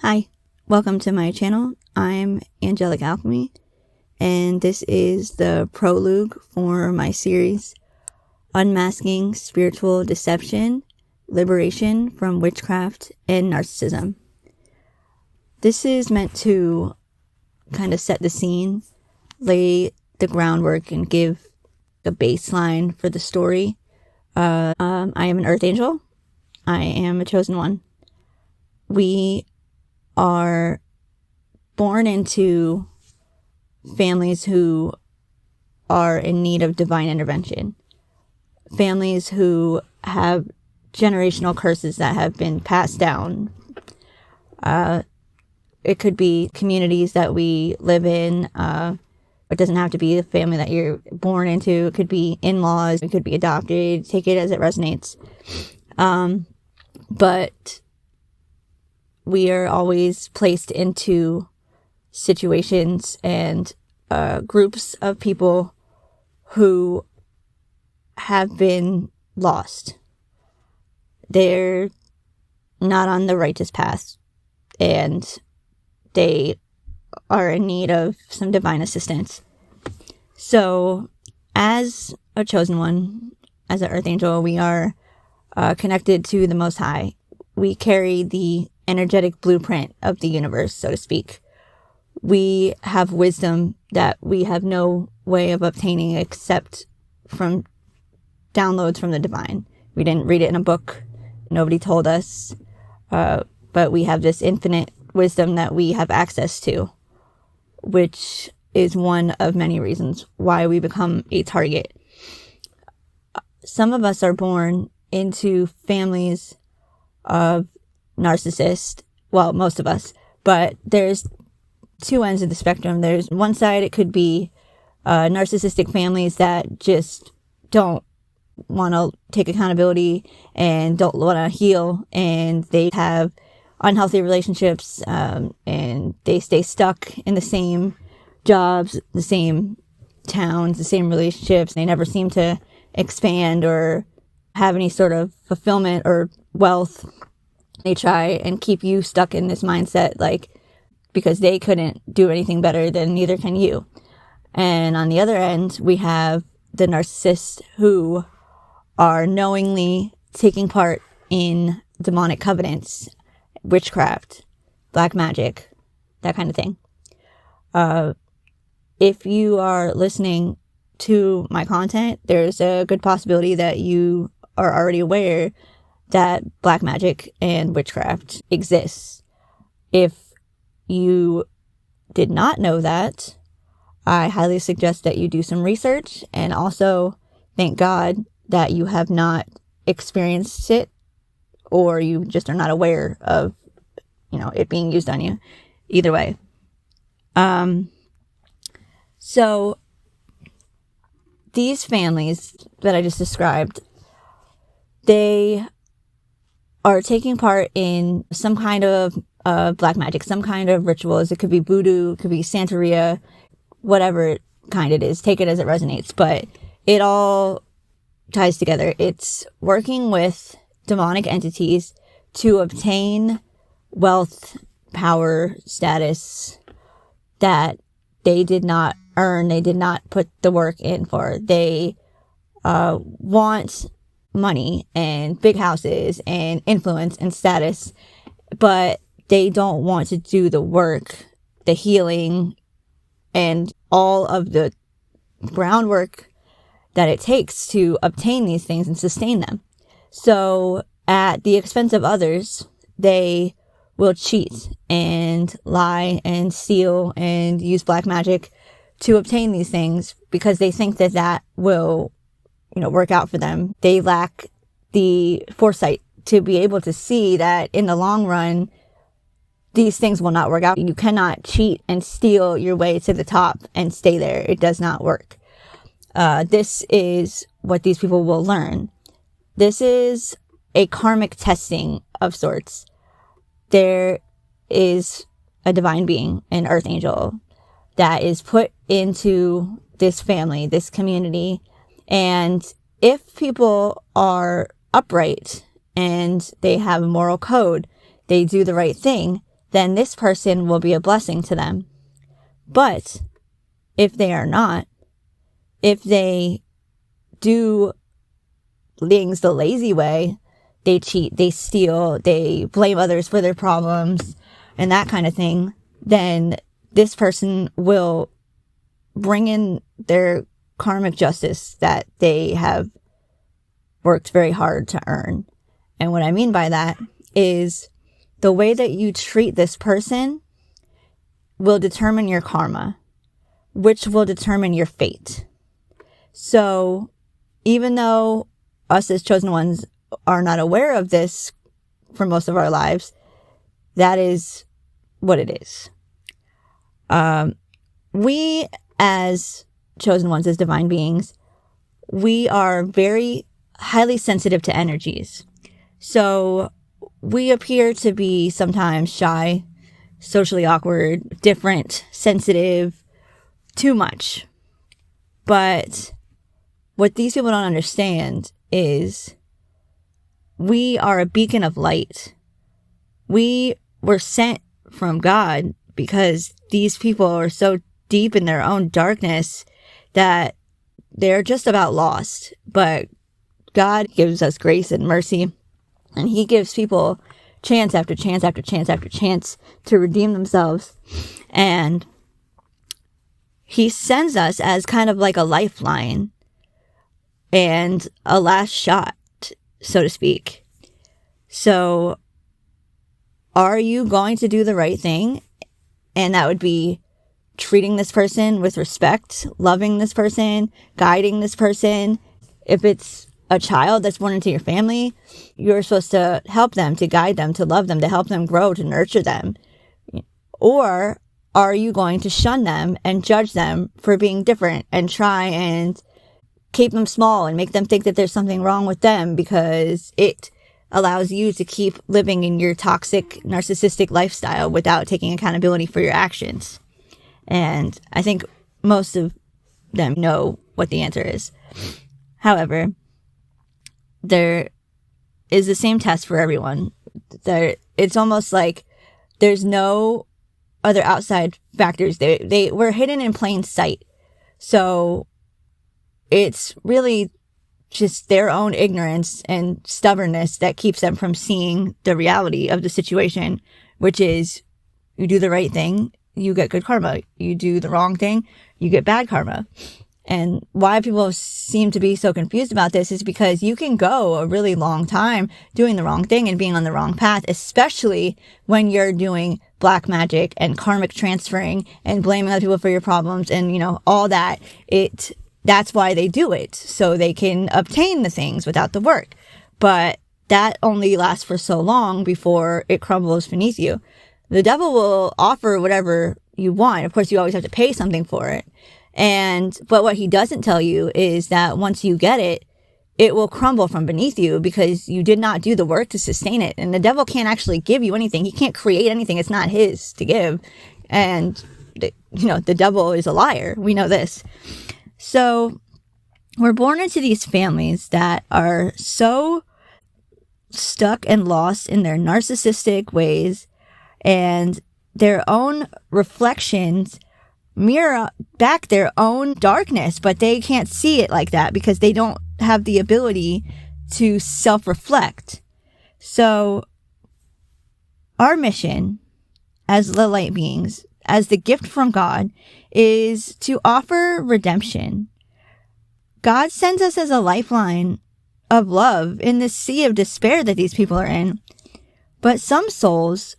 Hi, welcome to my channel. I'm Angelic Alchemy, and this is the prologue for my series, Unmasking Spiritual Deception, Liberation from Witchcraft and Narcissism. This is meant to kind of set the scene, lay the groundwork, and give a baseline for the story. I am an Earth Angel. I am a chosen one. We are born into families who are in need of divine intervention. Families who have generational curses that have been passed down. It could be communities that we live in. It doesn't have to be the family that you're born into. It could be in-laws. It could be adopted. Take it as it resonates. But we are always placed into situations and groups of people who have been lost. They're not on the righteous path, and they are in need of some divine assistance. So, as a chosen one, as an Earth Angel, we are connected to the Most High. We carry the energetic blueprint of the universe, so to speak. We have wisdom that we have no way of obtaining except from downloads from the divine. We didn't read it in a book. Nobody told us. But we have this infinite wisdom that we have access to, which is one of many reasons why we become a target. Some of us are born into families of narcissists. Well, most of us. But there's two ends of the spectrum. There's one side, it could be narcissistic families that just don't want to take accountability and don't want to heal, and they have unhealthy relationships, and they stay stuck in the same jobs, the same towns, the same relationships. They never seem to expand or have any sort of fulfillment or wealth. They try and keep you stuck in this mindset, like, because they couldn't do anything better, then neither can you. And on the other end, we have the narcissists who are knowingly taking part in demonic covenants, witchcraft, black magic, that kind of thing. If you are listening to my content, there's a good possibility that you are already aware that black magic and witchcraft exists. If you did not know that, I highly suggest that you do some research, and also thank God that you have not experienced it, or you just are not aware of, it being used on you. Either way. So these families that I just described, they are taking part in some kind of black magic, some kind of rituals. It could be voodoo, it could be Santeria, whatever kind it is. Take it as it resonates. But it all ties together. It's working with demonic entities to obtain wealth, power, status that they did not earn. They did not put the work in for. They want money and big houses and influence and status, but they don't want to do the work, the healing, and all of the groundwork that it takes to obtain these things and sustain them. So at the expense of others, they will cheat and lie and steal and use black magic to obtain these things because they think that that will work out for them. They lack the foresight to be able to see that in the long run, these things will not work out. You cannot cheat and steal your way to the top and stay there. It does not work. This is what these people will learn. This is a karmic testing of sorts. There is a divine being, an Earth Angel, that is put into this family, this community. And if people are upright and they have a moral code, they do the right thing, then this person will be a blessing to them. But if they are not, if they do things the lazy way, they cheat, they steal, they blame others for their problems, and that kind of thing, then this person will bring in their karmic justice that they have worked very hard to earn. And what I mean by that is the way that you treat this person will determine your karma, which will determine your fate. So even though us as chosen ones are not aware of this for most of our lives, that is what it is. We as chosen ones, as divine beings, we are very highly sensitive to energies. So we appear to be sometimes shy, socially awkward, different, sensitive, too much. But what these people don't understand is we are a beacon of light. We were sent from God because these people are so deep in their own darkness that they're just about lost. But God gives us grace and mercy, and he gives people chance after chance after chance after chance to redeem themselves. And he sends us as kind of like a lifeline and a last shot, so to speak. So are you going to do the right thing? And that would be treating this person with respect, loving this person, guiding this person. If it's a child that's born into your family, you're supposed to help them, to guide them, to love them, to help them grow, to nurture them. Or are you going to shun them and judge them for being different and try and keep them small and make them think that there's something wrong with them because it allows you to keep living in your toxic, narcissistic lifestyle without taking accountability for your actions? And I think most of them know what the answer is. However, there is the same test for everyone. It's almost like there's no other outside factors. They were hidden in plain sight. So it's really just their own ignorance and stubbornness that keeps them from seeing the reality of the situation, which is you do the right thing, you get good karma. You do the wrong thing, you get bad karma. And why people seem to be so confused about this is because you can go a really long time doing the wrong thing and being on the wrong path, especially when you're doing black magic and karmic transferring and blaming other people for your problems and, all that. That's why they do it, so they can obtain the things without the work. But that only lasts for so long before it crumbles beneath you. The devil will offer whatever you want. Of course, you always have to pay something for it. But what he doesn't tell you is that once you get it, it will crumble from beneath you because you did not do the work to sustain it. And the devil can't actually give you anything. He can't create anything. It's not his to give. And, the devil is a liar. We know this. So we're born into these families that are so stuck and lost in their narcissistic ways, and their own reflections mirror back their own darkness, but they can't see it like that because they don't have the ability to self-reflect. So our mission as the light beings, as the gift from God, is to offer redemption. God sends us as a lifeline of love in this sea of despair that these people are in. But some souls,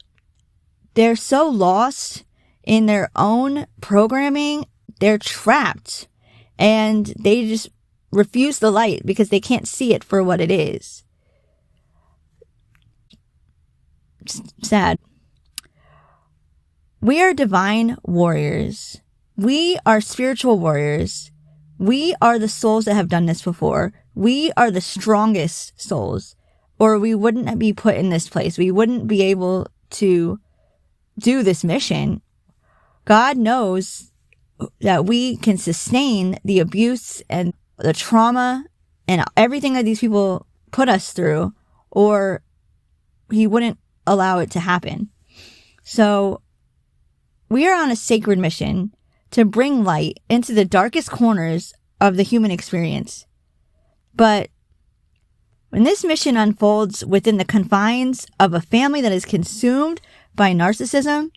they're so lost in their own programming, they're trapped, and they just refuse the light because they can't see it for what it is. Sad. We are divine warriors. We are spiritual warriors. We are the souls that have done this before. We are the strongest souls, or we wouldn't be put in this place. We wouldn't be able to do this mission. God knows that we can sustain the abuse and the trauma and everything that these people put us through, or he wouldn't allow it to happen. So we are on a sacred mission to bring light into the darkest corners of the human experience. But when this mission unfolds within the confines of a family that is consumed by narcissism,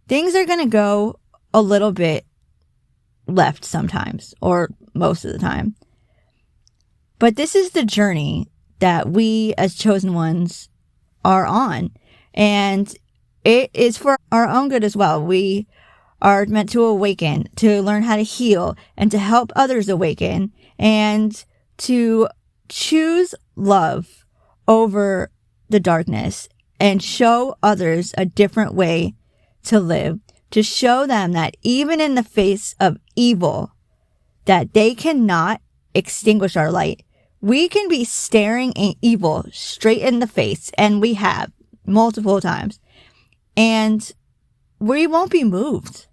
things are going to go a little bit left sometimes, or most of the time. But this is the journey that we as chosen ones are on. And it is for our own good as well. We are meant to awaken, to learn how to heal, and to help others awaken, and to choose love over the darkness and show others a different way to live, to show them that even in the face of evil, that they cannot extinguish our light. We can be staring at evil straight in the face, and we have multiple times. And we won't be moved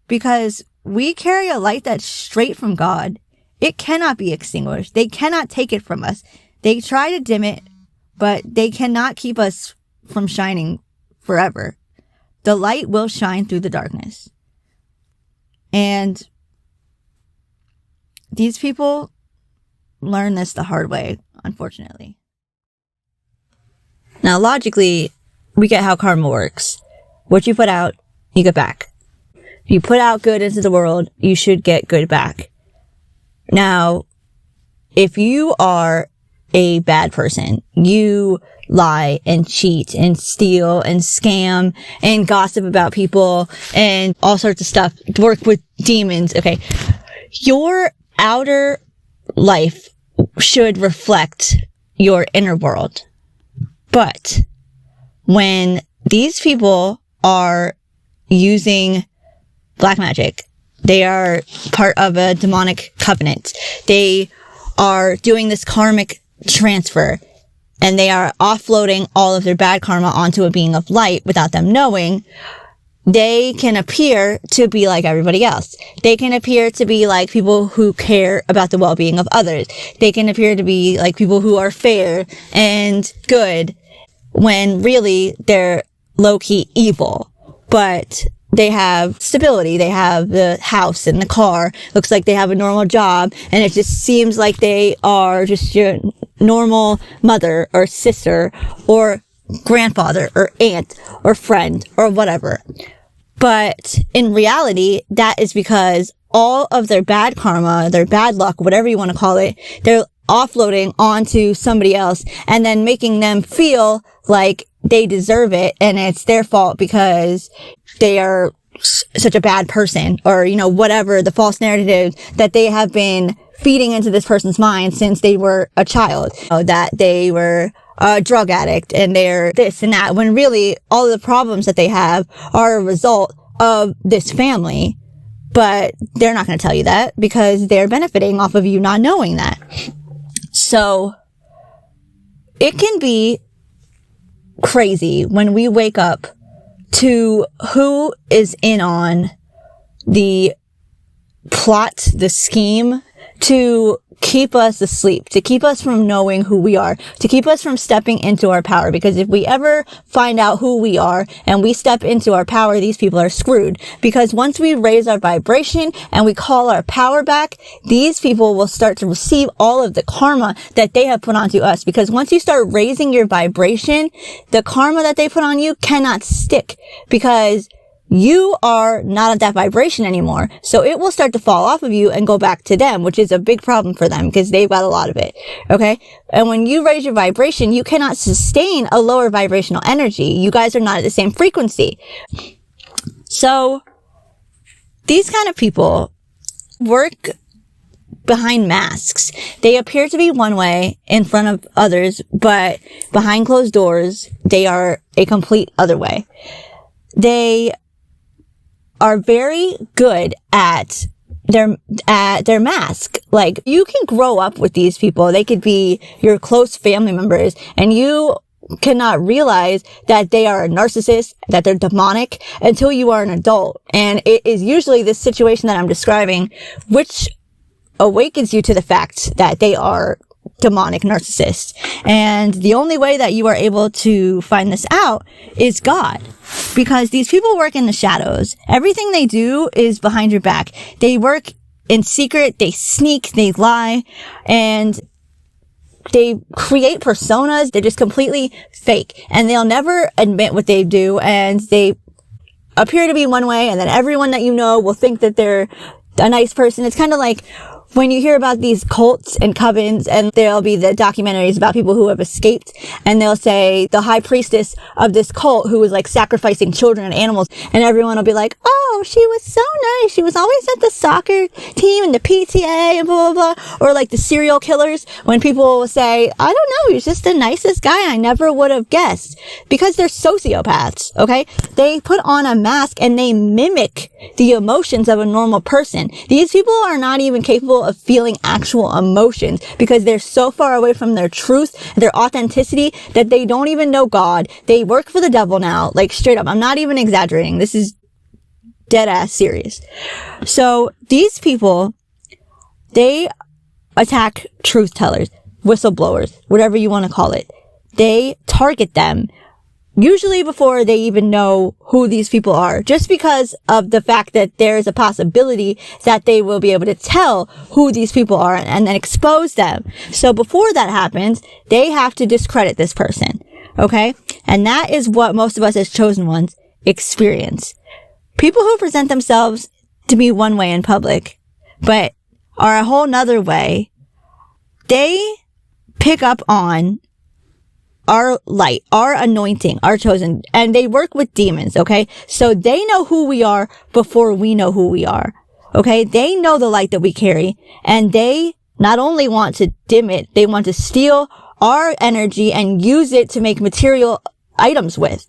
because we carry a light that's straight from God. It cannot be extinguished. They cannot take it from us. They try to dim it, but they cannot keep us from shining forever. The light will shine through the darkness. And these people learn this the hard way, unfortunately. Now, logically, we get how karma works. What you put out, you get back. If you put out good into the world, you should get good back. Now, if you are a bad person, you lie and cheat and steal and scam and gossip about people and all sorts of stuff, work with demons, okay, your outer life should reflect your inner world. But when these people are using black magic, they are part of a demonic covenant. They are doing this karmic transfer, and they are offloading all of their bad karma onto a being of light without them knowing. They can appear to be like everybody else. They can appear to be like people who care about the well-being of others. They can appear to be like people who are fair and good, when really they're low-key evil. But they have stability. They have the house and the car. Looks like they have a normal job. And it just seems like they are just your normal mother or sister or grandfather or aunt or friend or whatever. But in reality, that is because all of their bad karma, their bad luck, whatever you want to call it, they're offloading onto somebody else and then making them feel like they deserve it and it's their fault because they are such a bad person, or, you know, whatever the false narrative that they have been feeding into this person's mind since they were a child, that they were a drug addict and they're this and that, when really all of the problems that they have are a result of this family. But they're not going to tell you that because they're benefiting off of you not knowing that. So it can be crazy when we wake up to who is in on the plot, the scheme to keep us asleep, to keep us from knowing who we are, to keep us from stepping into our power. Because if we ever find out who we are and we step into our power, these people are screwed. Because once we raise our vibration and we call our power back, these people will start to receive all of the karma that they have put onto us. Because once you start raising your vibration, the karma that they put on you cannot stick, because you are not at that vibration anymore. So it will start to fall off of you and go back to them, which is a big problem for them because they've got a lot of it. Okay. And when you raise your vibration, you cannot sustain a lower vibrational energy. You guys are not at the same frequency. So these kind of people work behind masks. They appear to be one way in front of others, but behind closed doors, they are a complete other way. They are very good at their mask. Like, you can grow up with these people. They could be your close family members, and you cannot realize that they are a narcissist, that they're demonic, until you are an adult. And it is usually this situation that I'm describing which awakens you to the fact that they are demonic narcissists. And the only way that you are able to find this out is God. because these people work in the shadows. Everything they do is behind your back. They work in secret, they sneak, they lie, and they create personas. They're just completely fake, and they'll never admit what they do, and they appear to be one way, and then everyone that you know will think that they're a nice person. It's kind of like when you hear about these cults and covens, and there'll be the documentaries about people who have escaped, and they'll say the high priestess of this cult who was like sacrificing children and animals, and everyone will be like, oh, she was so nice. She was always at the soccer team and the PTA and blah, blah, blah. Or like the serial killers, when people will say, I don't know, he's just the nicest guy. I never would have guessed. Because they're sociopaths, okay? They put on a mask and they mimic the emotions of a normal person. These people are not even capable of feeling actual emotions because they're so far away from their truth, their authenticity, that they don't even know God. They work for the devil now, like straight up. I'm not even exaggerating. This is dead ass serious. So these people, they attack truth tellers, whistleblowers, whatever you want to call it. They target them usually before they even know who these people are, just because of the fact that there's a possibility that they will be able to tell who these people are and then expose them. So before that happens, they have to discredit this person. Okay? And that is what most of us as chosen ones experience. People who present themselves to be one way in public, but are a whole nother way, they pick up on our light, our anointing, our chosen, and they work with demons, okay? So they know who we are before we know who we are, okay? They know the light that we carry, and they not only want to dim it, they want to steal our energy and use it to make material items with.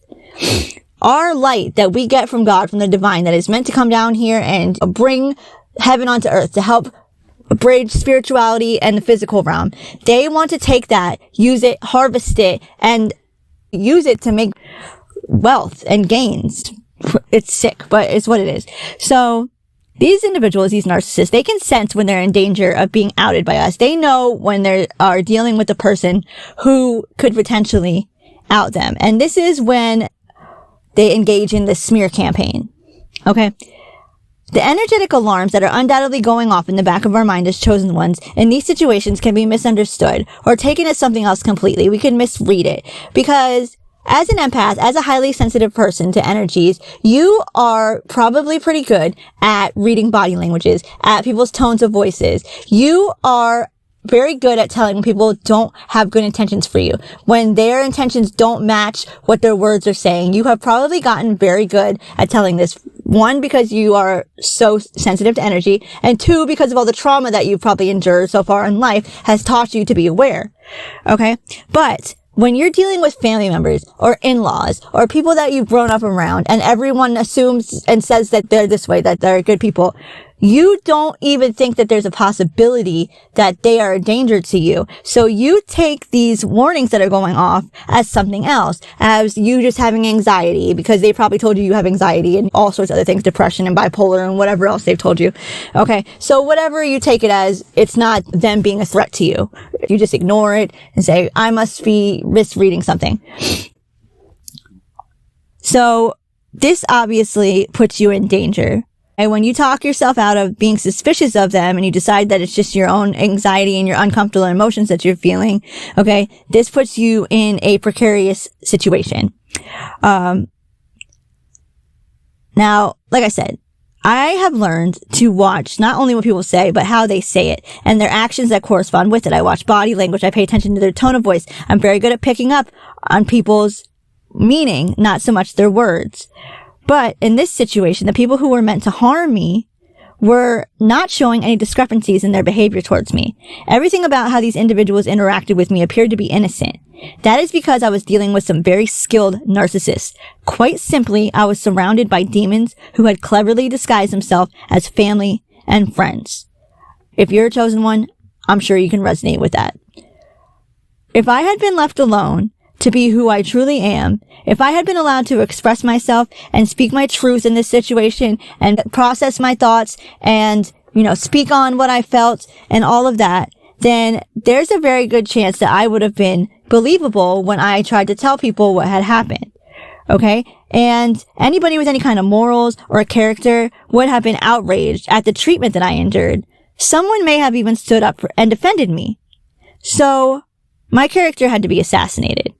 Our light that we get from God, from the divine, that is meant to come down here and bring heaven onto earth, to help bridge spirituality and the physical realm. They want to take that, use it, harvest it, and use it to make wealth and gains. It's sick, but it's what it is. So these individuals, these narcissists, they can sense when they're in danger of being outed by us. They know when they are dealing with a person who could potentially out them. And this is when they engage in the smear campaign. Okay? The energetic alarms that are undoubtedly going off in the back of our mind as chosen ones in these situations can be misunderstood or taken as something else completely. We can misread it because as an empath, as a highly sensitive person to energies, you are probably pretty good at reading body languages, at people's tones of voices. You are very good at telling when people don't have good intentions for you, when their intentions don't match what their words are saying. You have probably gotten very good at telling this. One, because you are so sensitive to energy, and two, because of all the trauma that you've probably endured so far in life has taught you to be aware. Okay? But when you're dealing with family members or in-laws or people that you've grown up around and everyone assumes and says that they're this way, that they're good people, you don't even think that there's a possibility that they are a danger to you. So you take these warnings that are going off as something else, as you just having anxiety, because they probably told you have anxiety and all sorts of other things, depression and bipolar and whatever else they've told you. Okay. So whatever you take it as, it's not them being a threat to you. You just ignore it and say, I must be misreading something. So this obviously puts you in danger. And when you talk yourself out of being suspicious of them and you decide that it's just your own anxiety and your uncomfortable emotions that you're feeling, okay, this puts you in a precarious situation. Now, like I said, I have learned to watch not only what people say, but how they say it and their actions that correspond with it. I watch body language. I pay attention to their tone of voice. I'm very good at picking up on people's meaning, not so much their words. But in this situation, the people who were meant to harm me were not showing any discrepancies in their behavior towards me. Everything about how these individuals interacted with me appeared to be innocent. That is because I was dealing with some very skilled narcissists. Quite simply, I was surrounded by demons who had cleverly disguised themselves as family and friends. If you're a chosen one, I'm sure you can resonate with that. If I had been left alone to be who I truly am, if I had been allowed to express myself and speak my truth in this situation and process my thoughts and, speak on what I felt and all of that, then there's a very good chance that I would have been believable when I tried to tell people what had happened. Okay? And anybody with any kind of morals or a character would have been outraged at the treatment that I endured. Someone may have even stood up and defended me. So, my character had to be assassinated.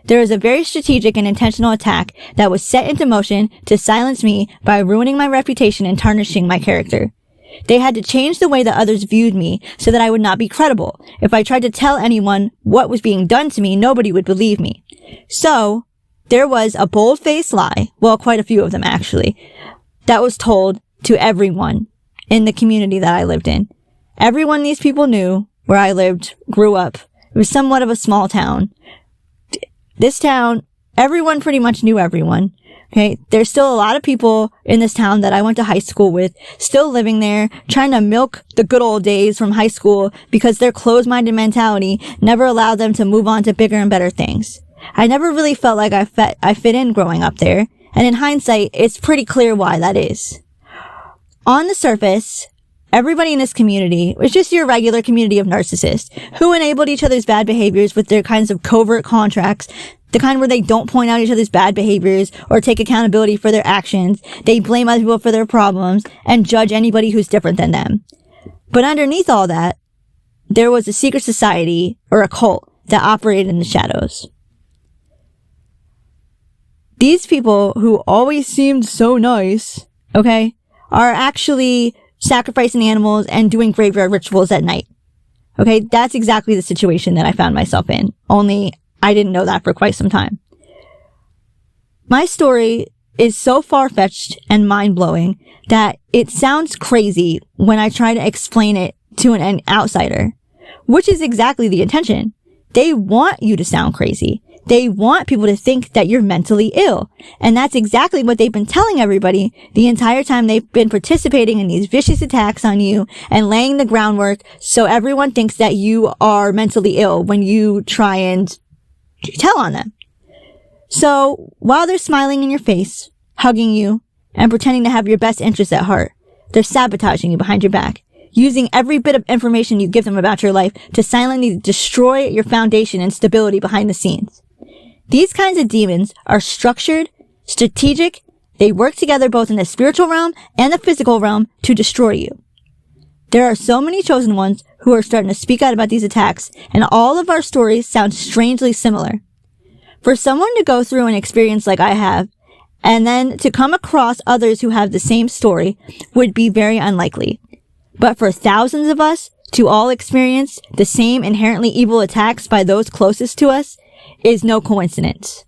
There was a very strategic and intentional attack that was set into motion to silence me by ruining my reputation and tarnishing my character. They had to change the way that others viewed me so that I would not be credible. If I tried to tell anyone what was being done to me, nobody would believe me. So, there was a bold-faced lie, well, quite a few of them actually, that was told to everyone in the community that I lived in. Everyone these people knew where I lived, grew up. It was somewhat of a small town. This town, everyone pretty much knew everyone. Okay. There's still a lot of people in this town that I went to high school with, still living there, trying to milk the good old days from high school because their closed-minded mentality never allowed them to move on to bigger and better things. I never really felt like I fit in growing up there. And in hindsight, it's pretty clear why that is. On the surface, everybody in this community was just your regular community of narcissists who enabled each other's bad behaviors with their kinds of covert contracts, the kind where they don't point out each other's bad behaviors or take accountability for their actions. They blame other people for their problems and judge anybody who's different than them. But underneath all that, there was a secret society or a cult that operated in the shadows. These people who always seemed so nice, okay, are actually sacrificing animals and doing graveyard rituals at night. Okay, that's exactly the situation that I found myself in. Only I didn't know that for quite some time. My story is so far-fetched and mind-blowing that it sounds crazy when I try to explain it to an outsider, which is exactly the intention. They want you to sound crazy. They want people to think that you're mentally ill. And that's exactly what they've been telling everybody the entire time they've been participating in these vicious attacks on you and laying the groundwork so everyone thinks that you are mentally ill when you try and tell on them. So while they're smiling in your face, hugging you, and pretending to have your best interests at heart, they're sabotaging you behind your back, using every bit of information you give them about your life to silently destroy your foundation and stability behind the scenes. These kinds of demons are structured, strategic. They work together both in the spiritual realm and the physical realm to destroy you. There are so many chosen ones who are starting to speak out about these attacks, and all of our stories sound strangely similar. For someone to go through an experience like I have, and then to come across others who have the same story, would be very unlikely. But for thousands of us to all experience the same inherently evil attacks by those closest to us is no coincidence.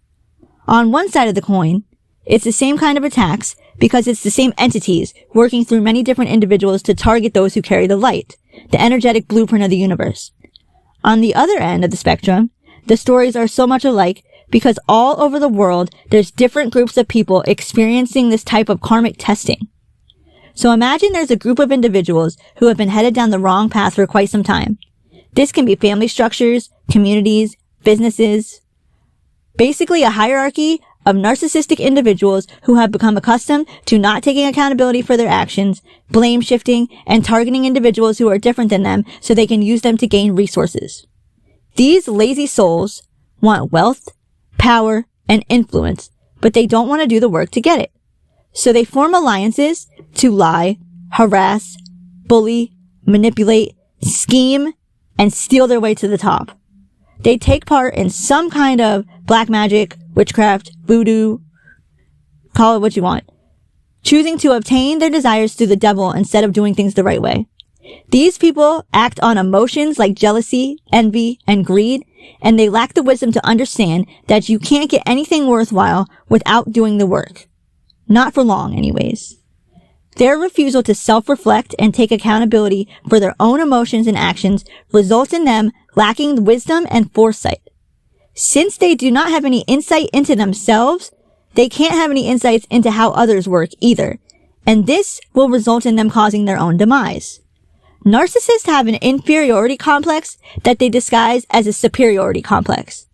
On one side of the coin, it's the same kind of attacks because it's the same entities working through many different individuals to target those who carry the light, the energetic blueprint of the universe. On the other end of the spectrum, the stories are so much alike because all over the world, there's different groups of people experiencing this type of karmic testing. So imagine there's a group of individuals who have been headed down the wrong path for quite some time. This can be family structures, communities, businesses, basically a hierarchy of narcissistic individuals who have become accustomed to not taking accountability for their actions, blame shifting, and targeting individuals who are different than them so they can use them to gain resources. These lazy souls want wealth, power, and influence, but they don't want to do the work to get it. So they form alliances to lie, harass, bully, manipulate, scheme, and steal their way to the top. They take part in some kind of black magic, witchcraft, voodoo, call it what you want, choosing to obtain their desires through the devil instead of doing things the right way. These people act on emotions like jealousy, envy, and greed, and they lack the wisdom to understand that you can't get anything worthwhile without doing the work. Not for long, anyways. Their refusal to self-reflect and take accountability for their own emotions and actions results in them lacking wisdom and foresight. Since they do not have any insight into themselves, they can't have any insights into how others work either, and this will result in them causing their own demise. Narcissists have an inferiority complex that they disguise as a superiority complex.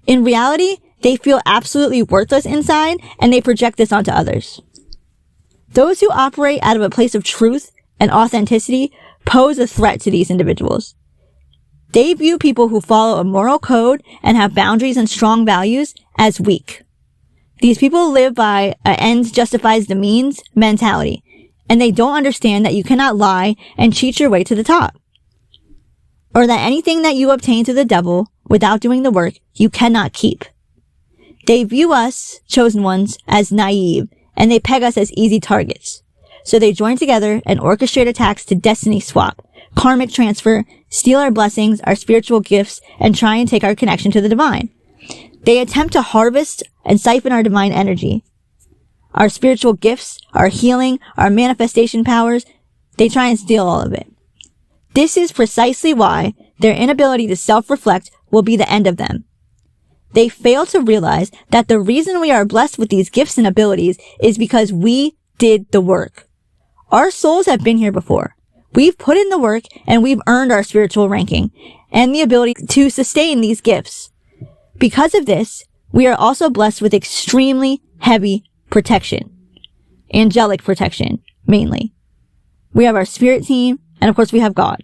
In reality, they feel absolutely worthless inside, and they project this onto others. Those who operate out of a place of truth and authenticity pose a threat to these individuals. They view people who follow a moral code and have boundaries and strong values as weak. These people live by an ends justifies the means mentality, and they don't understand that you cannot lie and cheat your way to the top, or that anything that you obtain to the devil without doing the work, you cannot keep. They view us, chosen ones, as naive, and they peg us as easy targets. So they join together and orchestrate attacks to destiny swap, karmic transfer, steal our blessings, our spiritual gifts, and try and take our connection to the divine. They attempt to harvest and siphon our divine energy. Our spiritual gifts, our healing, our manifestation powers, they try and steal all of it. This is precisely why their inability to self-reflect will be the end of them. They fail to realize that the reason we are blessed with these gifts and abilities is because we did the work. Our souls have been here before. We've put in the work and we've earned our spiritual ranking and the ability to sustain these gifts. Because of this, we are also blessed with extremely heavy protection. Angelic protection, mainly. We have our spirit team, and of course we have God.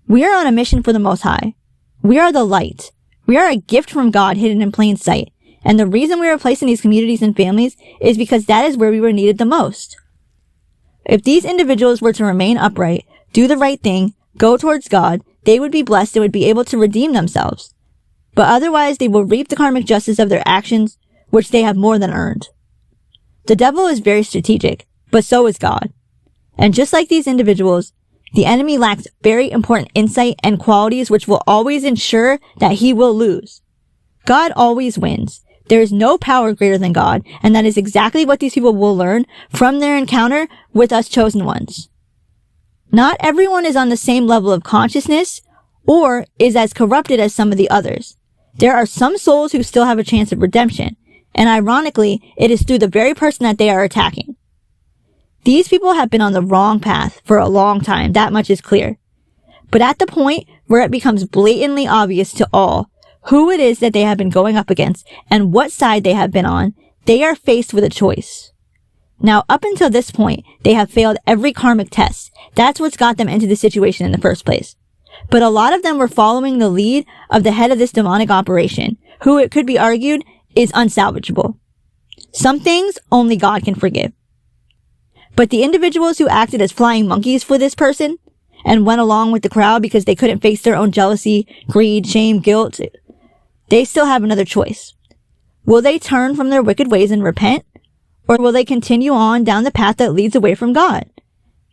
We are on a mission for the Most High. We are the light. We are a gift from God hidden in plain sight. And the reason we are placed in these communities and families is because that is where we were needed the most. If these individuals were to remain upright, do the right thing, go towards God, they would be blessed and would be able to redeem themselves. But otherwise, they will reap the karmic justice of their actions, which they have more than earned. The devil is very strategic, but so is God. And just like these individuals, the enemy lacks very important insight and qualities which will always ensure that he will lose. God always wins. There is no power greater than God, and that is exactly what these people will learn from their encounter with us chosen ones. Not everyone is on the same level of consciousness or is as corrupted as some of the others. There are some souls who still have a chance of redemption, and ironically, it is through the very person that they are attacking. These people have been on the wrong path for a long time, that much is clear. But at the point where it becomes blatantly obvious to all who it is that they have been going up against and what side they have been on, they are faced with a choice. Now, up until this point, they have failed every karmic test. That's what's got them into the situation in the first place. But a lot of them were following the lead of the head of this demonic operation, who it could be argued is unsalvageable. Some things only God can forgive. But the individuals who acted as flying monkeys for this person and went along with the crowd because they couldn't face their own jealousy, greed, shame, guilt, they still have another choice. Will they turn from their wicked ways and repent? Or will they continue on down the path that leads away from God?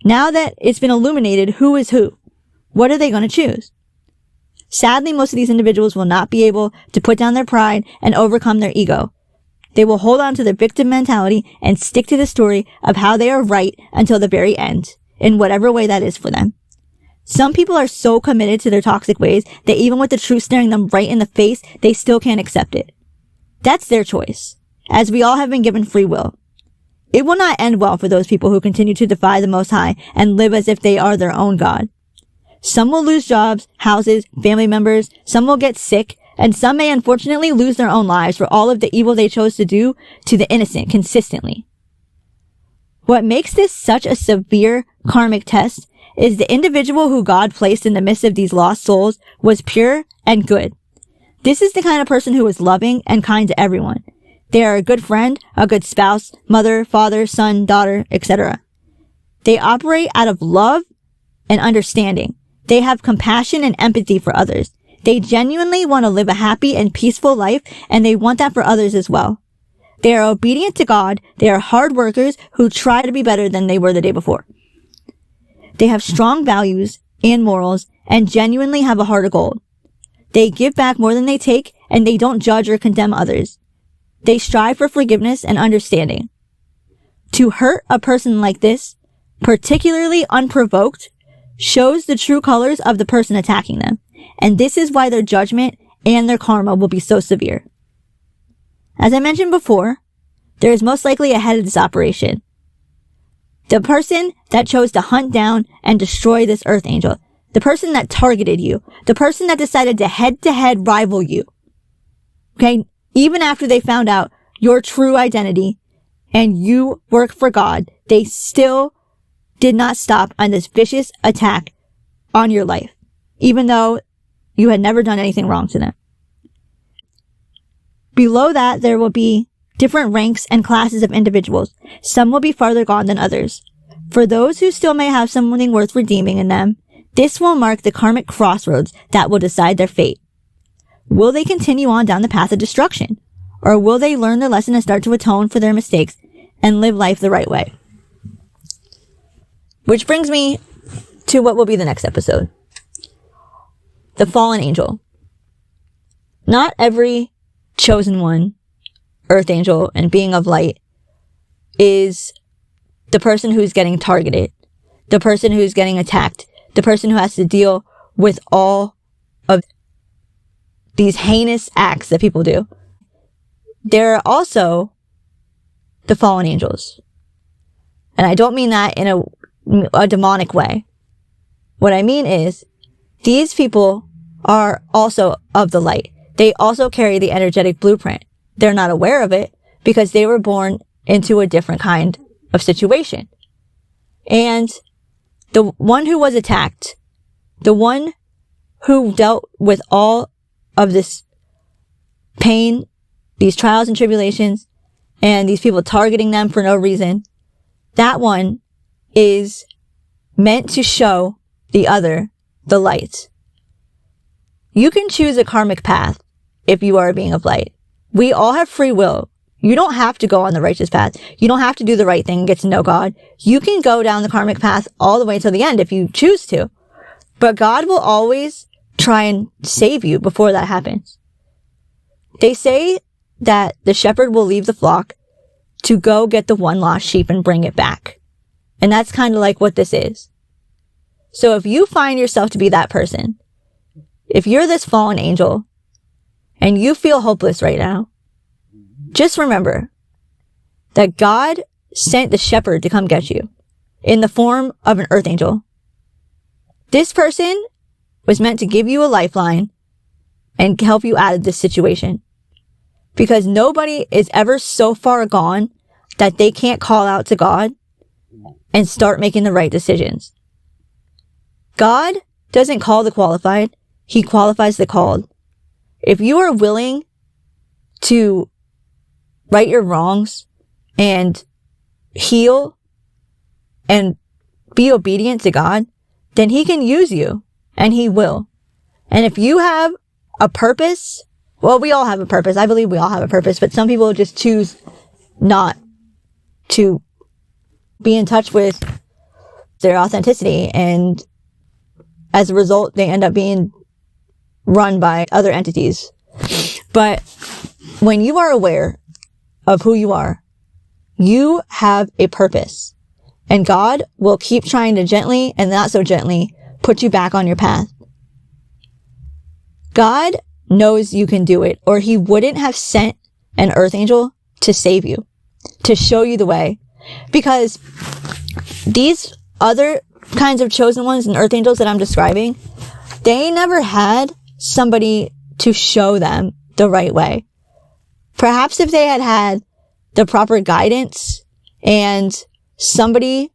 Now that it's been illuminated who is who, what are they going to choose? Sadly, most of these individuals will not be able to put down their pride and overcome their ego. They will hold on to their victim mentality and stick to the story of how they are right until the very end, in whatever way that is for them. Some people are so committed to their toxic ways that even with the truth staring them right in the face, they still can't accept it. That's their choice, as we all have been given free will. It will not end well for those people who continue to defy the Most High and live as if they are their own God. Some will lose jobs, houses, family members, some will get sick, and some may unfortunately lose their own lives for all of the evil they chose to do to the innocent consistently. What makes this such a severe karmic test is the individual who God placed in the midst of these lost souls was pure and good. This is the kind of person who is loving and kind to everyone. They are a good friend, a good spouse, mother, father, son, daughter, etc. They operate out of love and understanding. They have compassion and empathy for others. They genuinely want to live a happy and peaceful life, and they want that for others as well. They are obedient to God. They are hard workers who try to be better than they were the day before. They have strong values and morals and genuinely have a heart of gold. They give back more than they take, and they don't judge or condemn others. They strive for forgiveness and understanding. To hurt a person like this, particularly unprovoked, shows the true colors of the person attacking them, and this is why their judgment and their karma will be so severe. As I mentioned before, there is most likely a head of this operation. The person that chose to hunt down and destroy this earth angel, the person that targeted you, the person that decided to head-to-head rival you. Okay? Even after they found out your true identity and you work for God, they still did not stop on this vicious attack on your life, even though you had never done anything wrong to them. Below that, there will be different ranks and classes of individuals. Some will be farther gone than others. For those who still may have something worth redeeming in them, this will mark the karmic crossroads that will decide their fate. Will they continue on down the path of destruction? Or will they learn their lesson and start to atone for their mistakes and live life the right way? Which brings me to what will be the next episode. The fallen angel. Not every chosen one, earth angel, and being of light is the person who's getting targeted, the person who's getting attacked, the person who has to deal with all of these heinous acts that people do. There are also the fallen angels. And I don't mean that in a demonic way. What I mean is, these people are also of the light. They also carry the energetic blueprint. They're not aware of it because they were born into a different kind of situation. And the one who was attacked, the one who dealt with all of this pain, these trials and tribulations, and these people targeting them for no reason, that one is meant to show the other the light. You can choose a karmic path if you are a being of light. We all have free will. You don't have to go on the righteous path. You don't have to do the right thing and get to know God. You can go down the karmic path all the way to the end if you choose to. But God will always try and save you before that happens. They say that the shepherd will leave the flock to go get the one lost sheep and bring it back. And that's kind of like what this is. So if you find yourself to be that person, if you're this fallen angel and you feel hopeless right now, just remember that God sent the shepherd to come get you in the form of an earth angel. This person was meant to give you a lifeline and help you out of this situation. Because nobody is ever so far gone that they can't call out to God and start making the right decisions. God doesn't call the qualified. He qualifies the called. If you are willing to right your wrongs and heal and be obedient to God, then he can use you, and he will. And if you have a purpose, well, we all have a purpose. I believe we all have a purpose, but some people just choose not to be in touch with their authenticity, and as a result, they end up being run by other entities. But when you are aware of who you are, you have a purpose, and God will keep trying to gently and not so gently put you back on your path. God knows you can do it, or he wouldn't have sent an earth angel to save you, to show you the way. Because these other kinds of chosen ones and earth angels that I'm describing, they never had somebody to show them the right way. Perhaps if they had had the proper guidance and somebody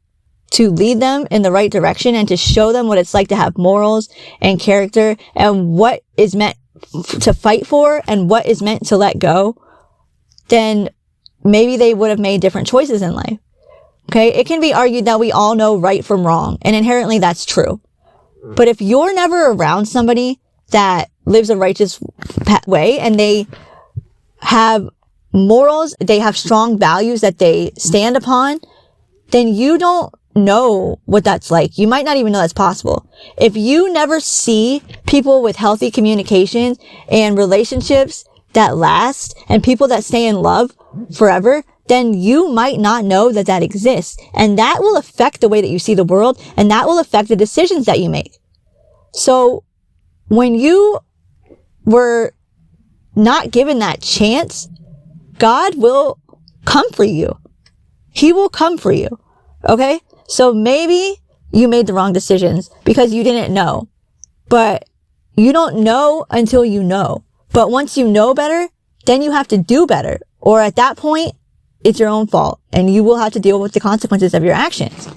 to lead them in the right direction and to show them what it's like to have morals and character and what is meant to fight for and what is meant to let go, then maybe they would have made different choices in life. Okay? It can be argued that we all know right from wrong, and inherently that's true. But if you're never around somebody that lives a righteous way and they have morals, they have strong values that they stand upon, then you don't know what that's like. You might not even know that's possible. If you never see people with healthy communication and relationships that last and people that stay in love forever, then you might not know that that exists. And that will affect the way that you see the world, and that will affect the decisions that you make. So when you were not given that chance, God will come for you. He will come for you. Okay? So maybe you made the wrong decisions because you didn't know. But you don't know until you know. But once you know better, then you have to do better. Or at that point, it's your own fault, and you will have to deal with the consequences of your actions.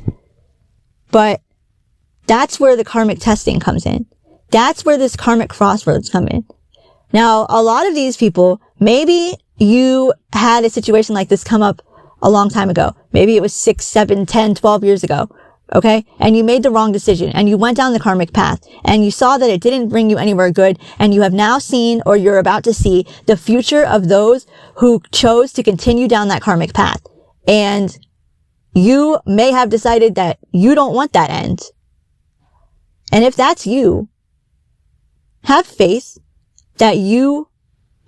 But that's where the karmic testing comes in. That's where this karmic crossroads come in. Now, a lot of these people, maybe you had a situation like this come up a long time ago. Maybe it was 6, 7, 10, 12 years ago. Okay. And you made the wrong decision and you went down the karmic path and you saw that it didn't bring you anywhere good. And you have now seen, or you're about to see, the future of those who chose to continue down that karmic path. And you may have decided that you don't want that end. And if that's you, have faith that you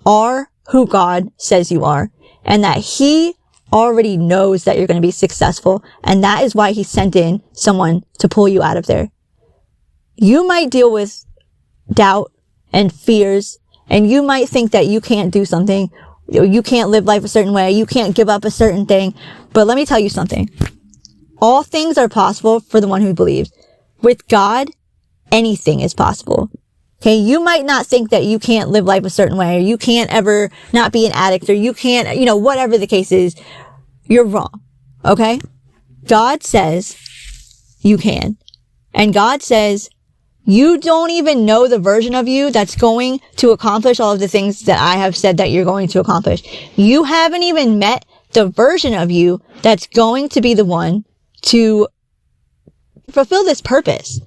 are who God says you are and that He already knows that you're going to be successful. And that is why He sent in someone to pull you out of there. You might deal with doubt and fears, and you might think that you can't do something. You can't live life a certain way. You can't give up a certain thing. But let me tell you something. All things are possible for the one who believes. With God, anything is possible. Okay, you might not think that you can't live life a certain way, or you can't ever not be an addict, or you can't, whatever the case is, you're wrong. Okay? God says you can. And God says you don't even know the version of you that's going to accomplish all of the things that I have said that you're going to accomplish. You haven't even met the version of you that's going to be the one to fulfill this purpose.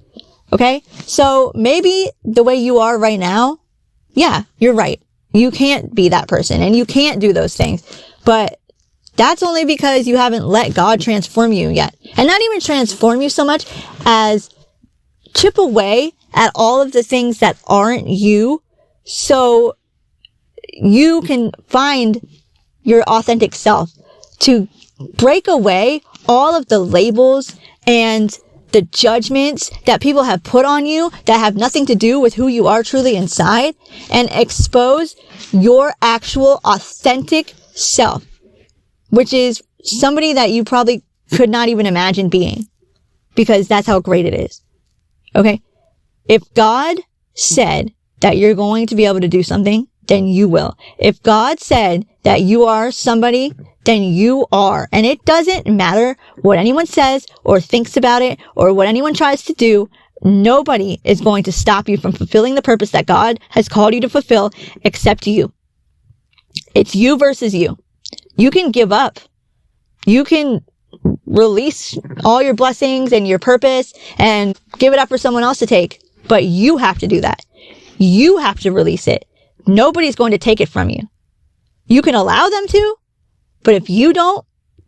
Okay? So maybe the way you are right now, yeah, you're right. You can't be that person and you can't do those things. But that's only because you haven't let God transform you yet. And not even transform you so much as chip away at all of the things that aren't you so you can find your authentic self, to break away all of the labels and the judgments that people have put on you that have nothing to do with who you are truly inside, and expose your actual authentic self, which is somebody that you probably could not even imagine being, because that's how great it is. Okay? If God said that you're going to be able to do something, then you will. If God said that you are somebody, then you are. And it doesn't matter what anyone says or thinks about it or what anyone tries to do. Nobody is going to stop you from fulfilling the purpose that God has called you to fulfill except you. It's you versus you. You can give up. You can release all your blessings and your purpose and give it up for someone else to take. But you have to do that. You have to release it. Nobody's going to take it from you. You can allow them to, but if you don't,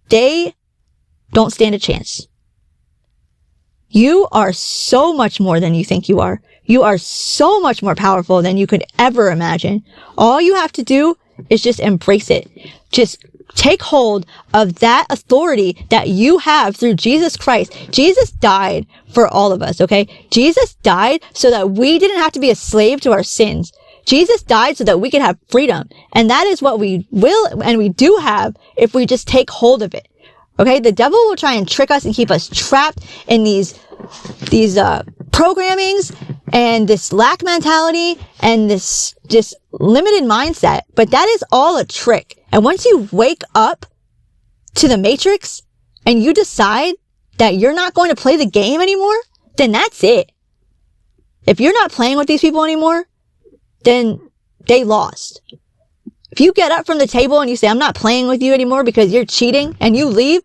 they don't stand a chance. You are so much more than you think you are. You are so much more powerful than you could ever imagine. All you have to do is just embrace it. Just take hold of that authority that you have through Jesus Christ. Jesus died for all of us, okay? Jesus died so that we didn't have to be a slave to our sins. Jesus died so that we could have freedom. And that is what we will and we do have if we just take hold of it. Okay? The devil will try and trick us and keep us trapped in these programmings and this lack mentality and this just limited mindset. But that is all a trick. And once you wake up to the matrix and you decide that you're not going to play the game anymore, then that's it. If you're not playing with these people anymore, then they lost. If you get up from the table and you say, I'm not playing with you anymore because you're cheating, and you leave,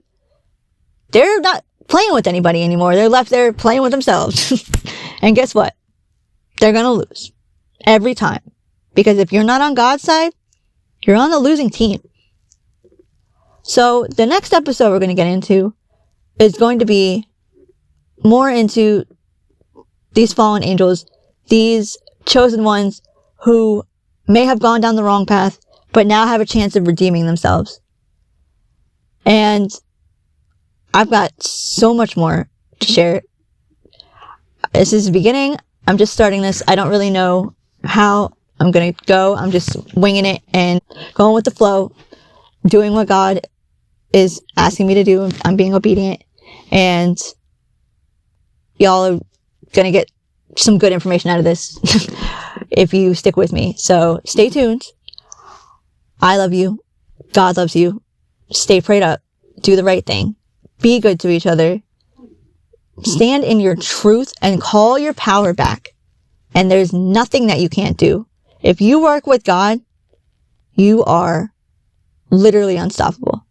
they're not playing with anybody anymore. They're left there playing with themselves. And guess what? They're going to lose every time. Because if you're not on God's side, you're on the losing team. So the next episode we're going to get into is going to be more into these fallen angels, these chosen ones who may have gone down the wrong path, but now have a chance of redeeming themselves. And I've got so much more to share. This is the beginning. I'm just starting this. I don't really know how I'm going to go. I'm just winging it and going with the flow, doing what God is asking me to do. I'm being obedient, and y'all are going to get some good information out of this if you stick with me. So stay tuned. I love you. God loves you. Stay prayed up. Do the right thing. Be good to each other. Stand in your truth and call your power back. And there's nothing that you can't do. If you work with God, you are literally unstoppable.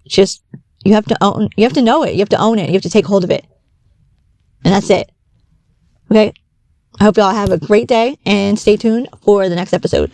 Just, you have to know it. You have to own it. You have to take hold of it. And that's it. Okay? I hope y'all have a great day and stay tuned for the next episode.